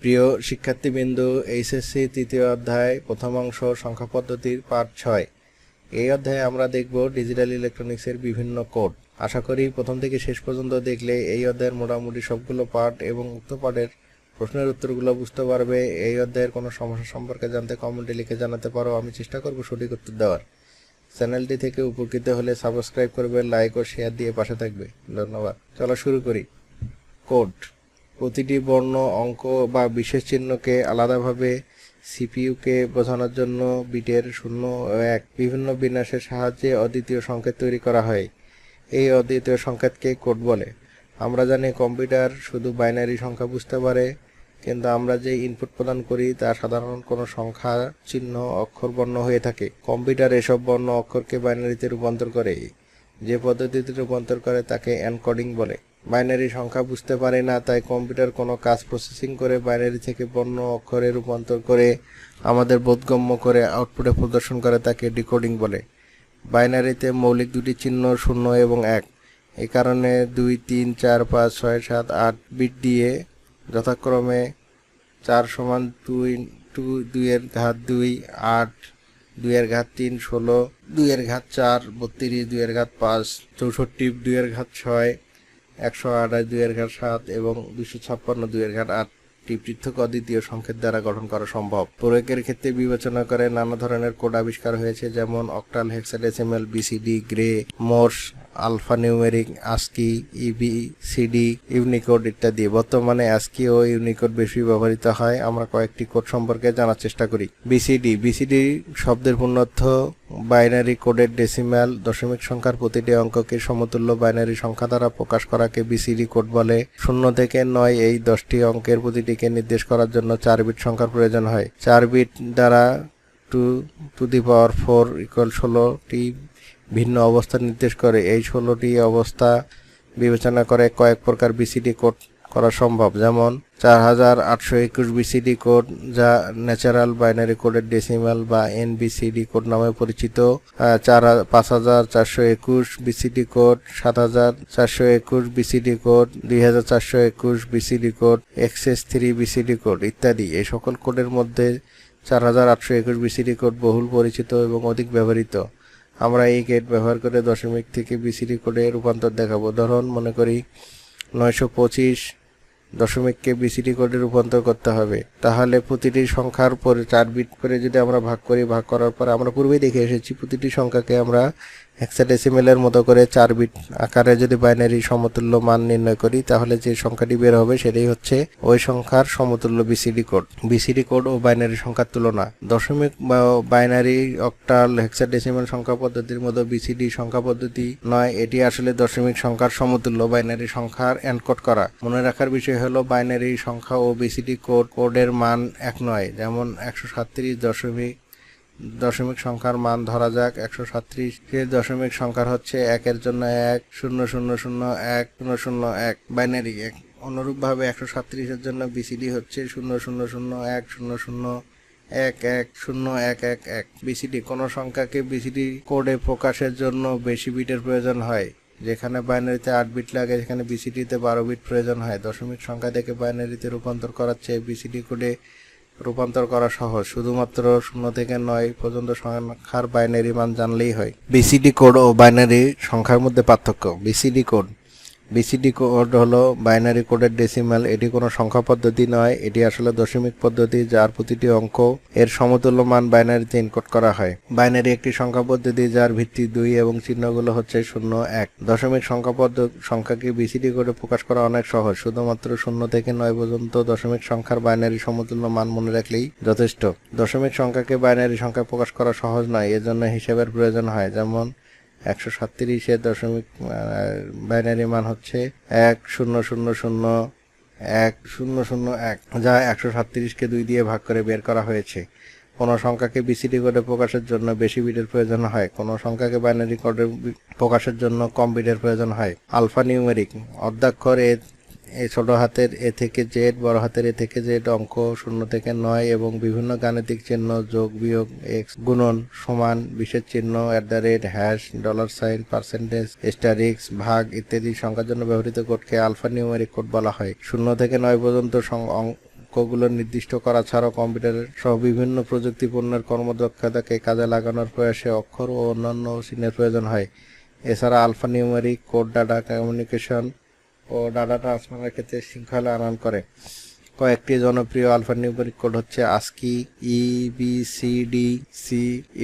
প্রিয় শিক্ষার্থীবৃন্দু, এইচএসসি তৃতীয় অধ্যায় প্রথম অংশ সংখ্যা পদ্ধতির পার্ট 6। এই অধ্যায়ে আমরা দেখব ডিজিটাল ইলেকট্রনিক্সের বিভিন্ন কোড। আশা করি প্রথম থেকে শেষ পর্যন্ত দেখলে এই অধ্যায়ের মোটামুটি সবগুলো পার্ট এবং উক্ত পার্টের প্রশ্নের উত্তরগুলো বুঝতে পারবে। এই অধ্যায়ের কোনো সমস্যা সম্পর্কে জানতে কমেন্টে লিখে জানাতে পারো, আমি চেষ্টা করব সঠিক উত্তর দেওয়ার। চ্যানেলটি থেকে উপকৃত হলে সাবস্ক্রাইব করবে, লাইক ও শেয়ার দিয়ে পাশে থাকবে। ধন্যবাদ। চলো শুরু করি। কোড। প্রতিটি বর্ণ, অঙ্ক বা বিশেষ চিহ্নকে আলাদাভাবে সিপিইউকে বোঝানোর জন্য বিটের 0 ও 1 বিভিন্ন বিন্যাসের সাহায্যে অদ্বিতীয় সংকেত তৈরি করা হয়। এই অদ্বিতীয় সংকেতকে কোড বলে। আমরা জানি কম্পিউটার শুধু বাইনারি সংখ্যা বুঝতে পারে, কিন্তু আমরা যে ইনপুট প্রদান করি তা সাধারণত কোনো সংখ্যা, চিহ্ন, অক্ষর, বর্ণ হয়ে থাকে। কম্পিউটার এসব বর্ণ অক্ষরকে বাইনারিতে রূপান্তর করে। যে পদ্ধতিতে রূপান্তর করে তাকে এনকোডিং বলে। বাইনারি সংখ্যা বুঝতে পারে না, তাই কম্পিউটার কোনো কাজ প্রসেসিং করে বাইনারি থেকে বর্ণ অক্ষরে রূপান্তর করে আমাদের বোধগম্য করে আউটপুটে প্রদর্শন করে, তাকে ডিকোডিং বলে। বাইনারিতে মৌলিক দুটি চিহ্ন 0 এবং 1। এই কারণে 2, 3, 4, 5, 6, 7, 8 বিট দিয়ে যথাক্রমে 4 = 2 2 এর ঘাত 2 8 2 এর ঘাত 3 16 2 এর ঘাত 4 32 2 এর ঘাত 5 64 2 এর ঘাত 6 128 2 এর ঘাত 7 এবং 256 2 এর ঘাত 8 পৃথক অদ্বিতীয় সংকেত দ্বারা গঠন করা সম্ভব। প্রয়োগের ক্ষেত্রে বিবেচনা করে নানা ধরনের কোড আবিষ্কার হয়েছে, যেমন octal, hexadecimal, BCD, Gray, Morse, alphanumeric, ASCII, EBCDIC, Unicode ইত্যাদি। বর্তমানে আস্কি ও ইউনিকোড বেশি ব্যবহৃত হয়। আমরা কয়েকটি কোড সম্পর্কে জানার চেষ্টা করি। বিসিডি শব্দের পূর্ণার্থ বাইনারি কোডেড ডেসিমাল। দশমিক সংখ্যার প্রতিটি অঙ্ককে সমতুল্য বাইনারি সংখ্যা দ্বারা প্রকাশ করাকে বিসিডি কোড বলে। 0 থেকে 9 এই 10টি অঙ্কের প্রতিটিকে নির্দেশ করার জন্য 4 বিট সংখ্যার প্রয়োজন হয়। 4 বিট দ্বারা 2^4 = 16টি ভিন্ন অবস্থা নির্দেশ করে। এই 16টি অবস্থা বিবেচনা করে কয়েক প্রকার বিসিডি কোড করা সম্ভব, যেমন 4821 বিসিডি কোড, যা ন্যাচারাল বাইনারি কোডের ডেসিমাল বা এনবিসিডি কোড নামে পরিচিত, 5421 BCD code, 7421 BCD code, 2421 BCD code, XS3 BCD code ইত্যাদি। এই সকল কোডের মধ্যে 4821 বিসিডি কোড বহুল পরিচিত এবং অধিক ব্যবহৃত। আমরা এই গেট ব্যবহার করে দশমিক থেকে বিসিডি কোডে রূপান্তর দেখাবো। ধরুন, মনে করি 925 দশমিককে বিসিডি কোডে রূপান্তর করতে হবে। তাহলে প্রতিটি সংখ্যার পরে 4 বিট করে যদি আমরা ভাগ করি, ভাগ করার পরে আমরা পূর্বেই দেখে এসেছি প্রতিটি সংখ্যাকে আমরা হেক্সাডেসিমেলের মতো করে 4 বিট আকারে যদি বাইনারি সমতুল্য মান নির্ণয় করি, তাহলে যে সংখ্যাটি বের হবে সেটাই হচ্ছে ওই সংখ্যার সমতুল্য বিসিডি কোড। বিসিডি কোড ও বাইনারি সংখ্যার তুলনা। দশমিক বা বাইনারি, অক্টাল, হেক্সাডেসিমেল সংখ্যা পদ্ধতির মতো বিসিডি সংখ্যা পদ্ধতি নয়। এটি আসলে দশমিক সংখ্যার সমতুল্য বাইনারি সংখ্যার এনকোড করা। মনে রাখার বিষয় হলো, বাইনারি সংখ্যা ও বিসিডি কোডের মান এক নয়। যেমন 137 দশমিক সংখ্যার মান ধরা যাক 137 এর দশমিক সংখ্যার হচ্ছে 1 এর জন্য 1 0 0 0 1 0 0 1 বাইনারি 1। অনুরূপভাবে 137 এর জন্য বিসিডি হচ্ছে 0 0 0 1 0 0 1 1 0 1 1 1। বিসিডি। কোনো সংখ্যাকে বিসিডি কোডে প্রকাশের জন্য বেশি বিটের প্রয়োজন হয়। যেখানে বাইনারিতে 8 বিট লাগে, সেখানে বিসিডিতে 12 বিট প্রয়োজন হয়। দশমিক সংখ্যা থেকে বাইনারিতে রূপান্তর করার চেয়ে বিসিডি কোডে রূপান্তর করা সহজ। শুধুমাত্র 0 থেকে 9 পর্যন্ত সংখ্যার বাইনারি মান জানলেই হয়। বিসিডি কোড ও বাইনারি সংখ্যার মধ্যে পার্থক্য। বিসিডি কোড হলো বাইনারি কোডের ডেসিমাল। এটি কোনো সংখ্যা পদ্ধতি নয়, এটি আসলে দশমিক পদ্ধতি, যার প্রতিটি অঙ্ক এর সমতুল্য মান বাইনারিতে এনকোড করা হয়। বাইনারি একটি সংখ্যা পদ্ধতি যার ভিত্তি 2 এবং চিহ্নগুলো হচ্ছে 0 1। দশমিক সংখ্যাকে বিসিডি কোডে প্রকাশ করা অনেক সহজ। শুধুমাত্র 0 থেকে 9 পর্যন্ত দশমিক সংখ্যার বাইনারি সমতুল্য মান মনে রাখলেই যথেষ্ট। দশমিক সংখ্যাকে বাইনারি সংখ্যায় প্রকাশ করা সহজ নয়, এজন্য হিসাবের প্রয়োজন হয়। যেমন 137 এর দশমিক বাইনারি মান হচ্ছে 1 0 0 0 1 0 0 1, যা 137কে 2 দিয়ে ভাগ করে বের করা হয়েছে। কোনো সংখ্যাকে বিসিডি কোডে প্রকাশের জন্য বেশি বিটের প্রয়োজন হয়, কোনো সংখ্যাকে বাইনারি কোডে প্রকাশের জন্য কম বিটের প্রয়োজন হয়। Alpha numeric. অর্ধাক্ষর এ ছোট হাতের এ থেকে জেড, বড় হাতের এ থেকে জেড, অঙ্ক 0 থেকে 9 এবং বিভিন্ন গাণিতিক চিহ্ন যোগ, বিয়োগ, এক্স, গুণন, সমান, বিশেষ চিহ্ন, @ $, পার্সেন্টেজ, এস্টারিক্স, ভাগ ইত্যাদি সংখ্যার জন্য ব্যবহৃত কোডকে আলফা নিউমেরিক কোড বলা হয়। 0 থেকে 9 পর্যন্ত অক্ষরগুলো নির্দিষ্ট করা ছাড়াও কম্পিউটারের সহ বিভিন্ন প্রযুক্তি পণ্যের কর্মদক্ষতাকে কাজে লাগানোর প্রয়াসে অক্ষর ও অন্যান্য চিহ্নের প্রয়োজন হয়। এছাড়া আলফানিউমেরিক কোড ডাটা কমিউনিকেশন ও ডাটা ট্রান্সফারের ক্ষেত্রে শৃঙ্খলা আনয়ন করে। কয়েকটি জনপ্রিয় আলফানিউমেরিক কোড হচ্ছে ASCII, EBCDC,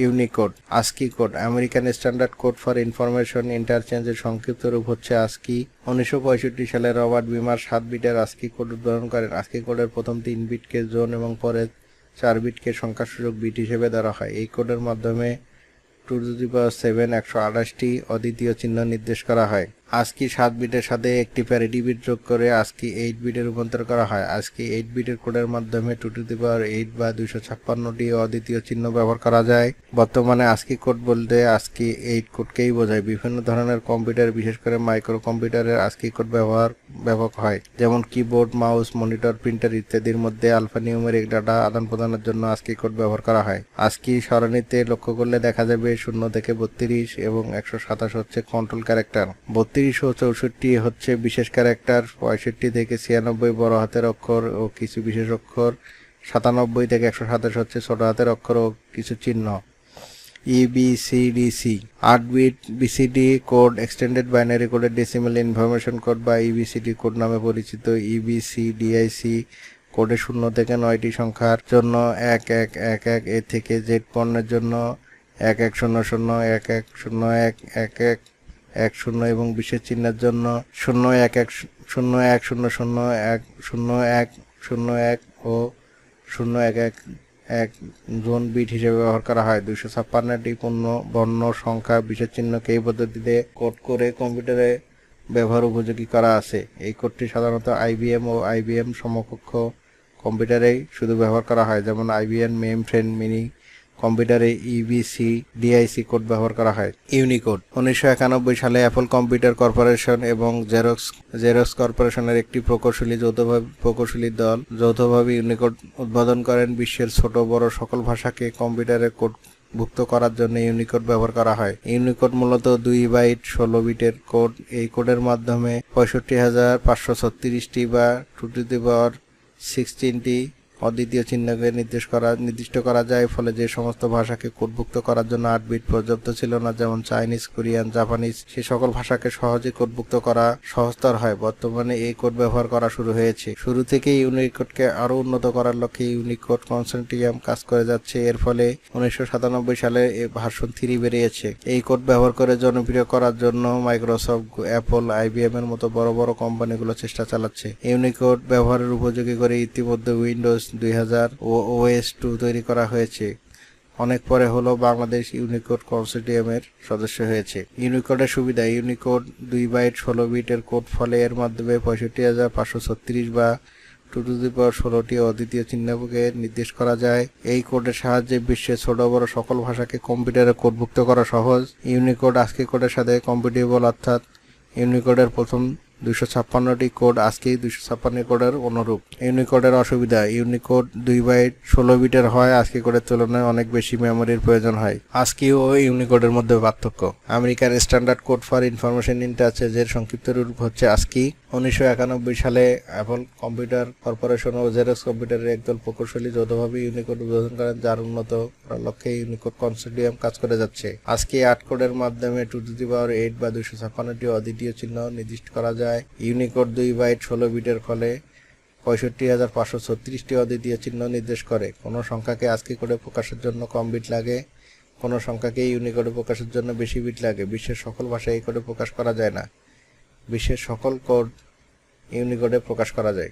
Unicode. ASCII code American standard code for information ইন্টারচেঞ্জের সংক্ষিপ্ত রূপ হচ্ছে ASCII। 1965 সালে রবার্ট বিমার 7 বিটের ASCII কোড উদ্ভাবন করেন। ASCII কোডের প্রথম 3 বিটকে জোন এবং পরের 4 বিটকে সংখ্যাসূচক বিট হিসেবে ধরা হয়। এই কোডের মাধ্যমে 2^7 128টি অদ্বিতীয় চিহ্ন নির্দেশ করা হয়। ASCII 7 বিটের সাথে একটি প্যারিটি বিট যোগ করে ASCII 8 বিটে রূপান্তর করা হয়। ASCII 8 বিটের কোডের মাধ্যমে 2^8 বা 256টি অদ্বিতীয় চিহ্ন ব্যবহার করা যায়। বর্তমানে ASCII কোড বলতে ASCII 8 কোডকেই বোঝায়। বিভিন্ন ধরনের কম্পিউটার, বিশেষ করে মাইক্রো কম্পিউটারের ASCII কোড ব্যাপক হয়, যেমন কিবোর্ড, মাউস, মনিটর, প্রিন্টার ইত্যাদির মধ্যে আলফানিউমেরিক ডাটা আদান প্রদানের জন্য ASCII কোড ব্যবহার করা হয়। ASCII সারণীতে লক্ষ্য করলে দেখা যাবে 0 থেকে 32 এবং 127 হচ্ছে কন্ট্রোল ক্যারেক্টার, 32 ও 64 হচ্ছে বিশেষ ক্যারেক্টার, 65 থেকে 96 বড় হাতের অক্ষর ও কিছু বিশেষ অক্ষর, 97 থেকে 127 হচ্ছে ছোট হাতের অক্ষর ও কিছু চিহ্ন। EBCDC 8 bit BCD code extended binary কোডের ডেসিমাল ইনফরমেশন কোড বা EBCD কোড নামে পরিচিত। EBCDIC কোডে 0 থেকে 9টি সংখ্যার জন্য 1111, এ থেকে জেড পণ্যের জন্য 1100, 1101, 10 এবং বিশেষ চিহ্নের জন্য 0110010101 ও 0111 জোন বিট হিসেবে ব্যবহার করা হয়। 256টি পূর্ণ বর্ণ সংখ্যা বিশেষ চিহ্নকে এই পদ্ধতিতে কোড করে কম্পিউটারে ব্যবহার উপযোগী করা আছে। এই কোডটি সাধারণত IBM ও IBM সমকক্ষ কম্পিউটারেই শুধু ব্যবহার করা হয়, যেমন IBM মেইনফ্রেম মিনি কম্পিউটারে EBCDIC কোড ব্যবহার করা হয়। ইউনিকোড 1991 সালে অ্যাপল কম্পিউটার কর্পোরেশন এবং জেরক্স কর্পোরেশনের একটি প্রকৌশলী দল যৌথভাবে ইউনিকোড উদ্ভাবন করেন। বিশ্বের ছোট বড় সকল ভাষাকে কম্পিউটারে কোড ভুক্ত করার জন্য ইউনিকোড ব্যবহার করা হয়। ইউনিকোড মূলত 2 বাইট 16 বিটের কোড। এই কোডের মাধ্যমে 65,536টি বা 2^16টি অদ্বিতীয় চিহ্নকে নির্দিষ্ট করা যায়। ফলে যে সমস্ত ভাষাকে কোডভুক্ত করার জন্য 8 বিট পর্যাপ্ত ছিল না, যেমন চাইনিজ, কোরিয়ান, জাপানিজ, সে সকল ভাষাকে সহজে কোডভুক্ত করা সহজতর হয়। বর্তমানে এই কোড ব্যবহার করা শুরু হয়েছে। শুরু থেকেই ইউনিকোডকে আরও উন্নত করার লক্ষ্যে ইউনিকোড কনসোর্টিয়াম কাজ করে যাচ্ছে। এর ফলে 1997 সালে ভার্সন 3 বেরিয়েছে। এই কোড ব্যবহার করে জনপ্রিয় করার জন্য মাইক্রোসফট, অ্যাপল, IBM এর মতো বড় বড় কোম্পানিগুলো চেষ্টা চালাচ্ছে। ইউনিকোড ব্যবহারের উপযোগী করে ইতিমধ্যে উইন্ডোজ 2000 ও OS 2 তৈরি করা হয়েছে। অনেক পরে হলো বাংলাদেশ ইউনিকোড কনসোর্টিয়ামের সদস্য হয়েছে। ইউনিকোডের সুবিধা: ইউনিকোড 2 বাইট 16 বিটের কোড, ফলে এর মাধ্যমে 65,536 বা 2^16টি অদ্বিতীয় চিহ্নকে নির্দেশ করা যায়। এই কোডের সাহায্যে বিশ্বের ছোট বড় সকল ভাষাকে কম্পিউটারে কোডভুক্ত করা সহজ। ইউনিকোড ASCII কোডের সাথে কম্পিটিবল, অর্থাৎ ইউনিকোডের প্রথম 256টি কোড ASCII 256 কোডের অনুরূপ। ইউনিকোডের অসুবিধা: ইউনিকোড 2 বাইট 16 বিটের হয় ASCII কোডের তুলনায় অনেক বেশি মেমোরির প্রয়োজন হয়। ASCII ও ইউনিকোডের মধ্যে পার্থক্য: American standard code for information ইন্টারচেঞ্জের সংক্ষিপ্ত রূপ হচ্ছে ASCII। 1991 সালে অ্যাপল কম্পিউটার কর্পোরেশন ও জেরক্স কম্পিউটারের একদল প্রকৌশলী যৌথভাবে ইউনিকোড উদ্ভাবন করেন, যার উন্নত করার লক্ষ্যে ইউনিকোড কনসোর্টিয়াম কাজ করে যাচ্ছে। ASCII 8 কোডের মাধ্যমে 2^8 বা 256টি অদ্বিতীয় চিহ্ন নির্দিষ্ট করা যায়। ইউনিকোড 2 বাইট 16 বিটের ফলে 65,536টি অদ্বিতীয় চিহ্ন নির্দেশ করে। কোনো সংখ্যাকে ASCII কোডে প্রকাশের জন্য কম বিট লাগে, কোনো সংখ্যাকে ইউনিকোডে প্রকাশের জন্য বেশি বিট লাগে। বিশ্বের সকল ভাষায় এই কোডে প্রকাশ করা যায় না। বিশ্বের সকল কোড ইউনিকোডে প্রকাশ করা যায়।